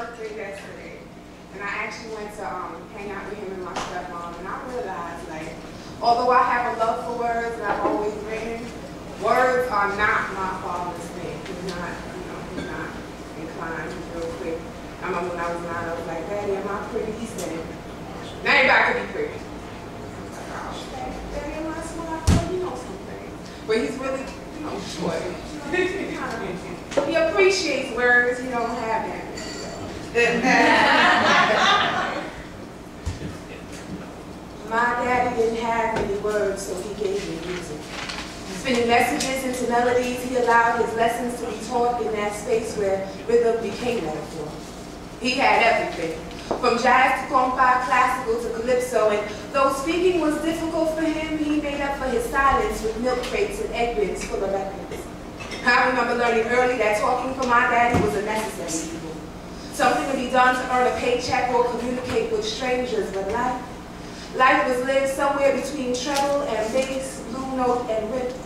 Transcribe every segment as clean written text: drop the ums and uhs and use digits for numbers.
birthday yesterday, and I actually went to hang out with him and my stepmom, and I realized, like, although I have a love for words and I've always written, words are not my father's thing. He's not, he's not inclined. He's real quick. I remember when I was 9, I was like, Daddy, am I pretty? He said, now everybody could be pretty. I was like, oh, Daddy, am I smart? Well, you know something. But he's really, short. He appreciates words. He don't have them. My daddy didn't have many words, so he gave me music. Spinning messages into melodies, he allowed his lessons to be taught in that space where rhythm became metaphor. He had everything, from jazz to compa, classical to calypso, and though speaking was difficult for him, he made up for his silence with milk crates and egg bins full of records. I remember learning early that talking for my daddy was a necessary evil. Something to be done to earn a paycheck or communicate with strangers, but life was lived somewhere between treble and bass, blue note and rhythm.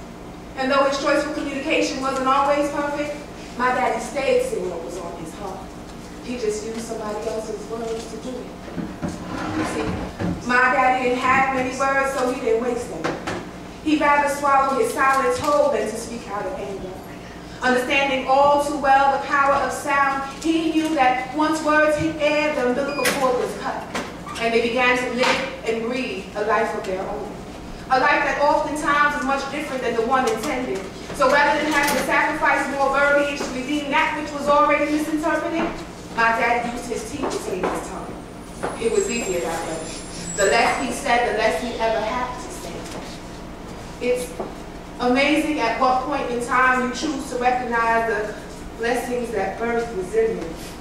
And though his choice for communication wasn't always perfect, my daddy stayed saying what was on his heart. He just used somebody else's words to do it. You see, my daddy didn't have many words, so he didn't waste them. He'd rather swallow his silence whole than to speak out of anger. Understanding all too well the power of sound, he knew that once words hit air, the umbilical cord was cut, and they began to live and breathe a life of their own. A life that oftentimes was much different than the one intended. So rather than having to sacrifice more verbiage to redeem that which was already misinterpreted, my dad used his teeth to tame his tongue. It was easier that way. The less he said, the less he ever had to say. It's amazing at what point in time you choose to recognize the blessings that birth resilience.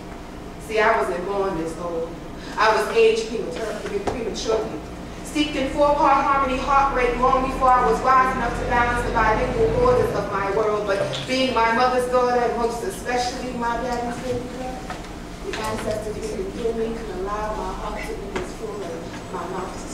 See, I wasn't born this old. I was aged prematurely. Steeped in 4-part harmony heartbreak long before I was wise enough to balance the bilingual borders of my world. But being my mother's daughter, and most especially my daddy's baby girl, the ancestors who heal me can allow my heart to be as full and my mouth to